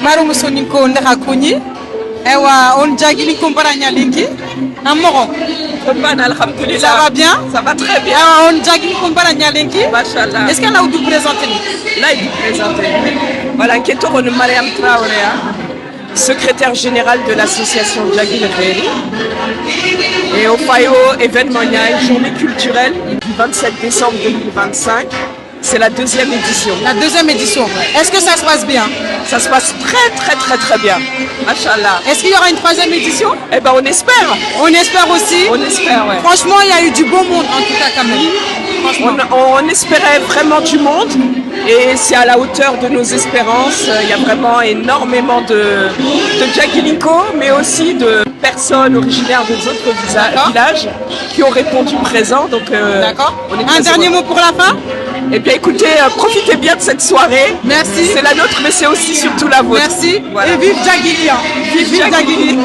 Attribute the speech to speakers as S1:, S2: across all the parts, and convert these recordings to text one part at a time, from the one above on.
S1: Maro Musoniko Ndakuni. Ewa, on jagili kumpara nyalinki. Amoro.
S2: Alhamdulillah.
S1: Ça va bien?
S2: Ça va très bien.
S1: Ewa, on jagili kumpara nyalinki.
S2: Machallah.
S1: Est-ce qu'elle a dû présenter?
S2: Là, il est présenté. Voilà, Ketoro Mariam Traoré, secrétaire général de l'association Djagil Réli. Et au FAIO événement, il y a une journée culturelle du 27 décembre 2025. C'est la deuxième édition.
S1: La deuxième édition. Est-ce que ça se passe bien?
S2: Ça se passe très bien. Machallah.
S1: Est-ce qu'il y aura une troisième édition?
S2: Eh ben on espère.
S1: On espère aussi.
S2: On espère, ouais.
S1: Franchement, il y a eu du beau monde en tout cas quand même.
S2: On espérait vraiment du monde et c'est à la hauteur de nos espérances. Il y a vraiment énormément de Djagilinko, mais aussi de personnes originaires des autres villages qui ont répondu présent. Donc,
S1: d'accord. Un dernier mot pour la fin?
S2: Eh bien écoutez, profitez bien de cette soirée.
S1: Merci.
S2: C'est la nôtre, mais c'est aussi surtout la vôtre.
S1: Merci.
S2: Voilà.
S1: Et vive Djagili. Vive Djagili.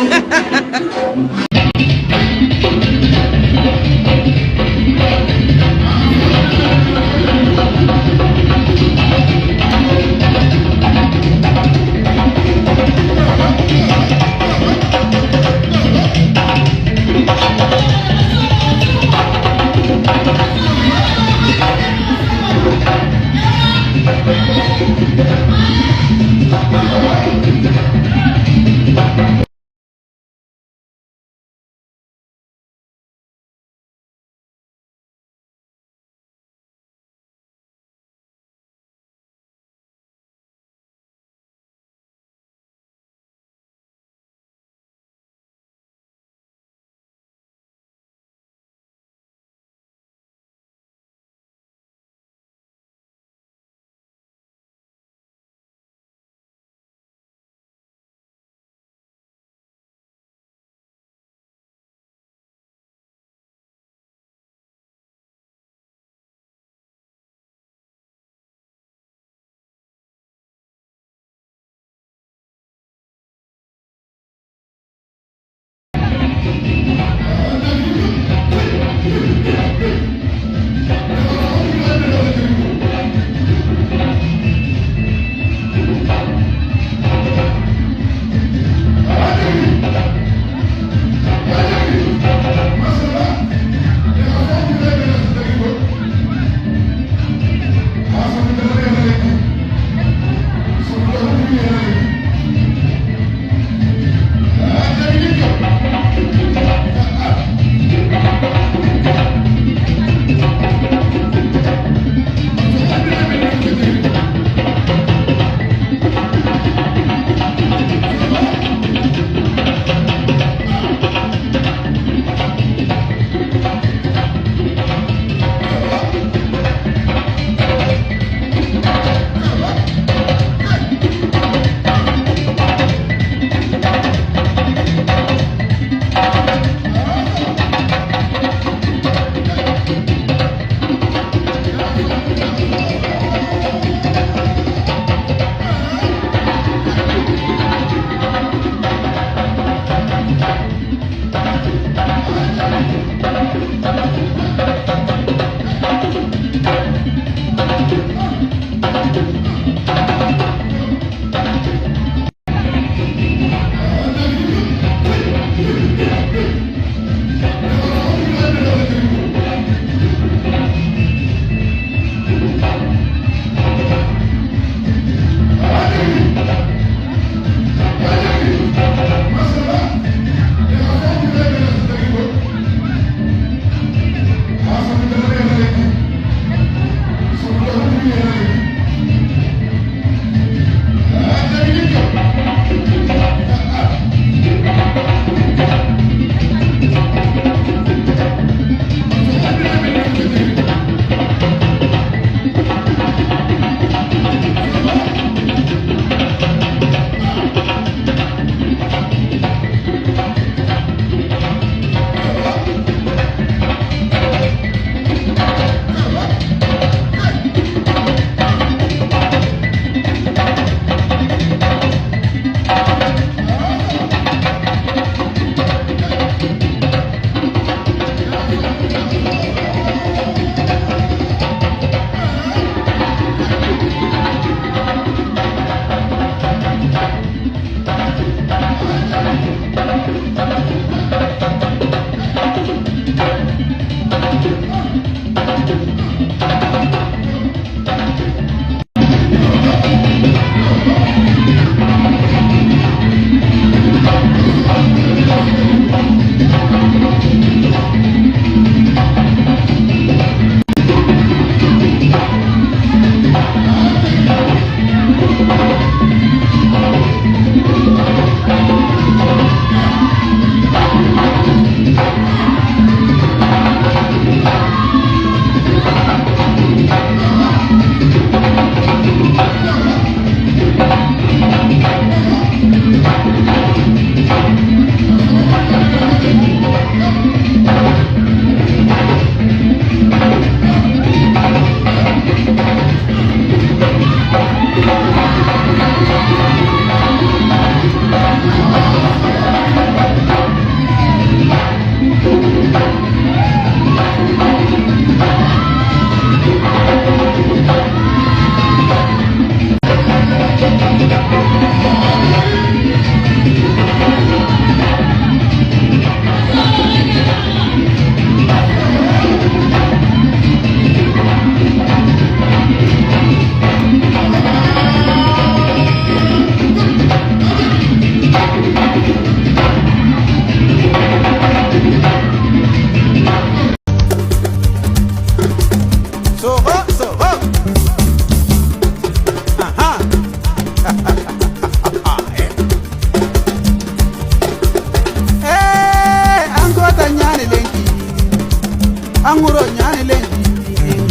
S3: Anguro nyani lengi,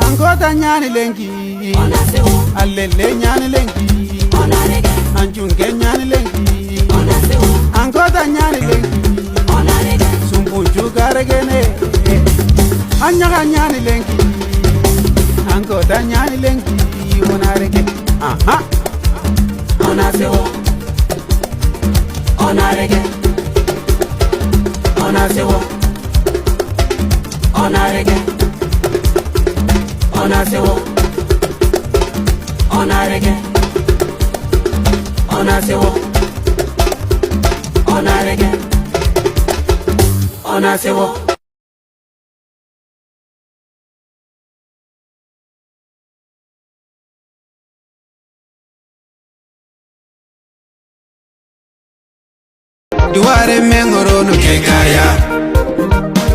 S3: angota nyani lengi, alele nyani lengi, anjunge nyani lengi, angota nyani lengi, sumbuju garegene, anyaga nyani lengi, angota nyani lengi, onarege, aha, onasewo, onarege, onasewo. Onarege, onasewo, onarege, onasewo, onarege, onasewo. Duare mengoro no kekaya.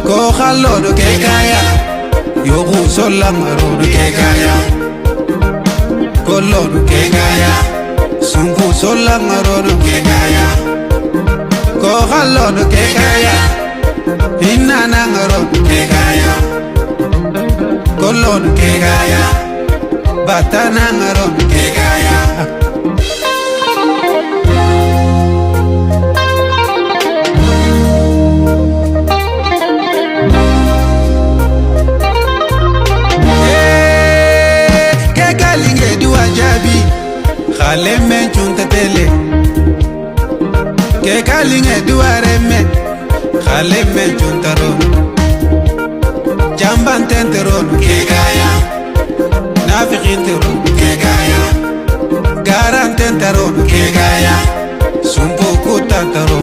S3: Ko khallo do ke kaya yo gu solamaro do ke kaya ko lo do ke kaya sungu solamaro do ke kaya ko khallo do ke kaya inana ngaro do ke kaya ko lo do ke kaya batana ngaro do ke kaya Khale men chunta tele ke kalinge duare men khale men chunta ro jamban tentero ke gaya nafiqin tero ke gaya garan tentero ke gaya sumpu kutantaro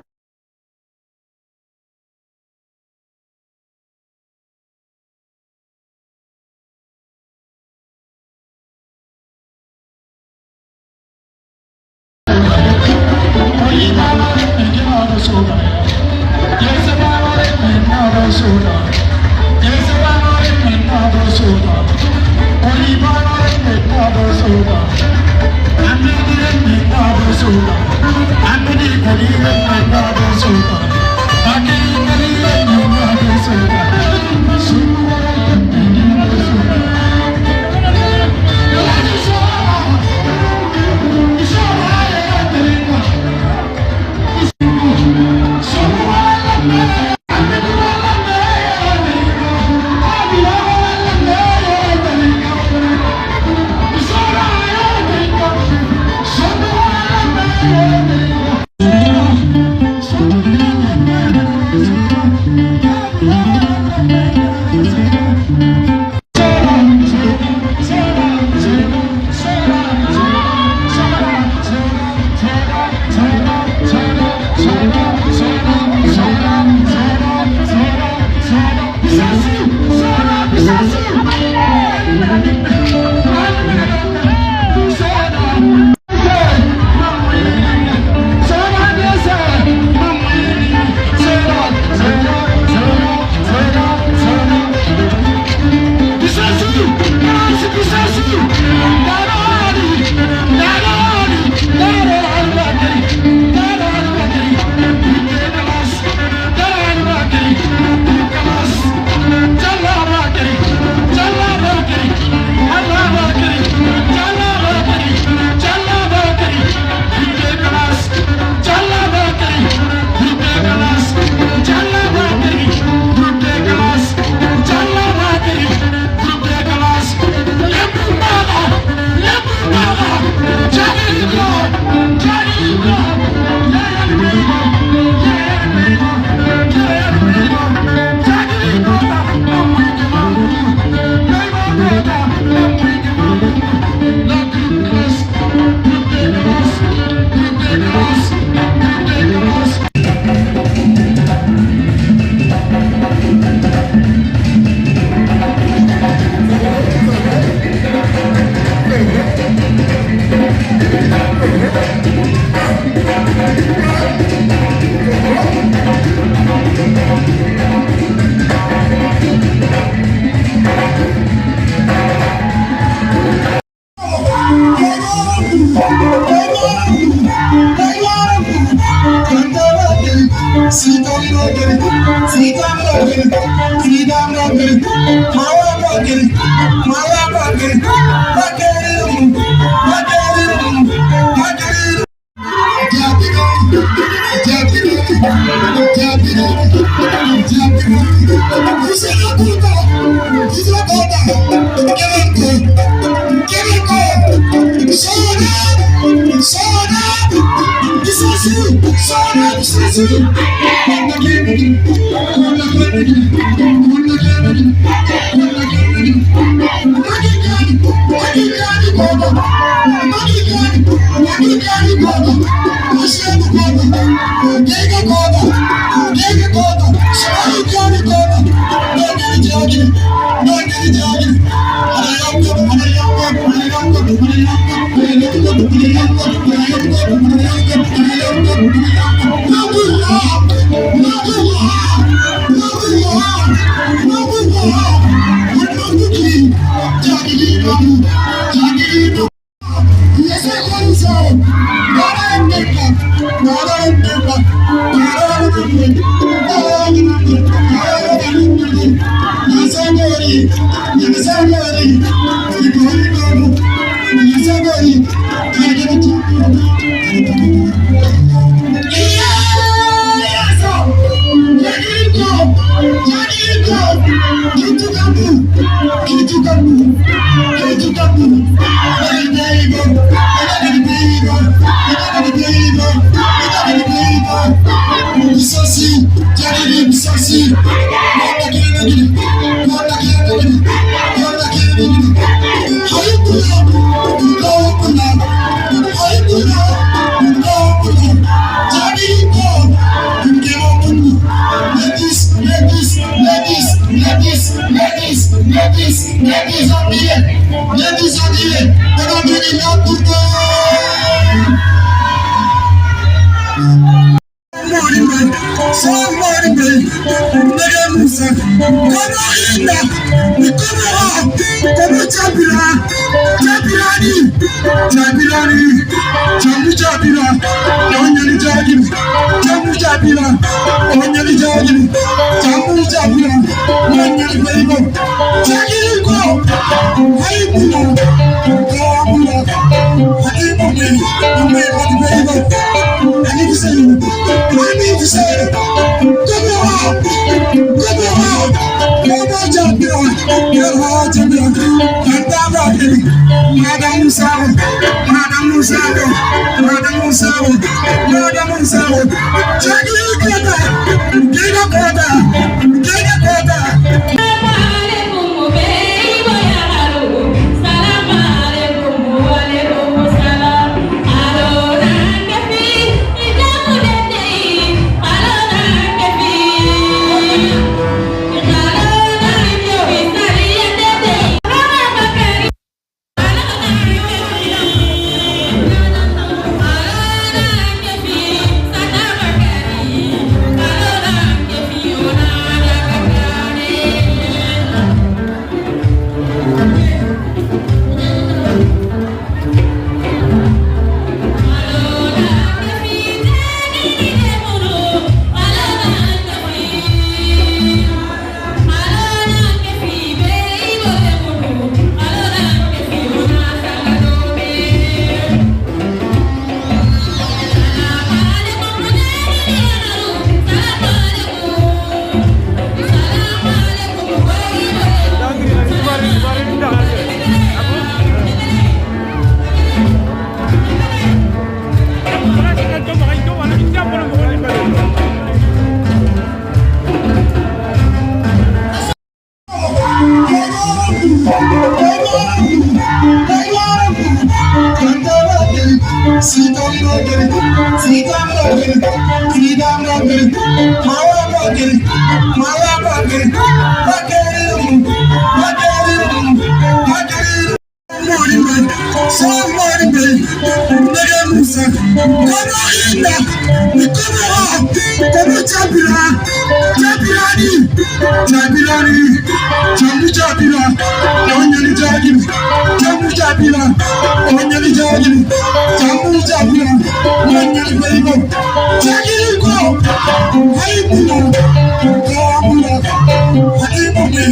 S3: Somebody, nigga, Musa, come on in there, come on, Jabirani, Jambu Jabira, Onyani Jagin, Jambu Jabira, Onyani Jagin, Jambu Jabira, Onyani Bago, Jagin go, Haibula, Kabula, Hadibume,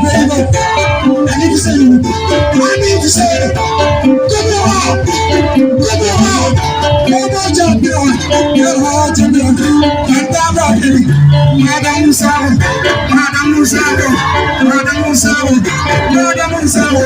S3: Bago, I need to say, come on, your heart and your Madam Musawa, Madam Musawa, Madam Musawa, Madam Musawa,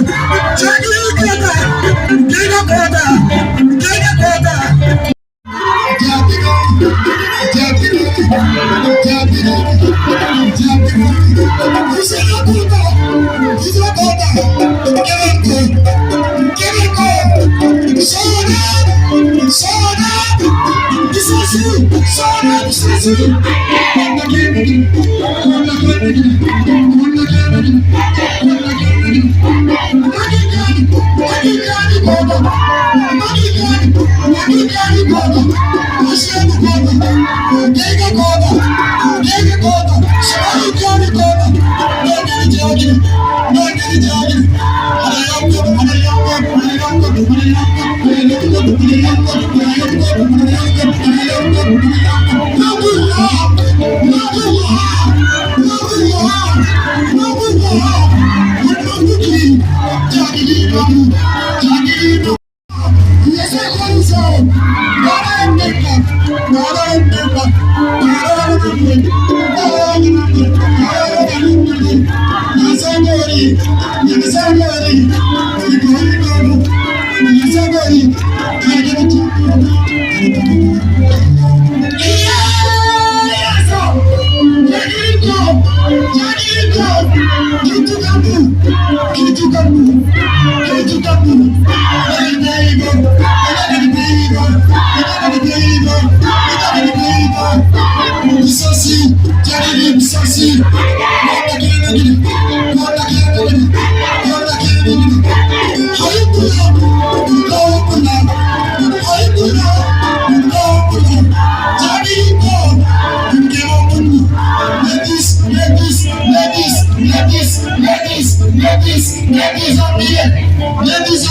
S3: ladies,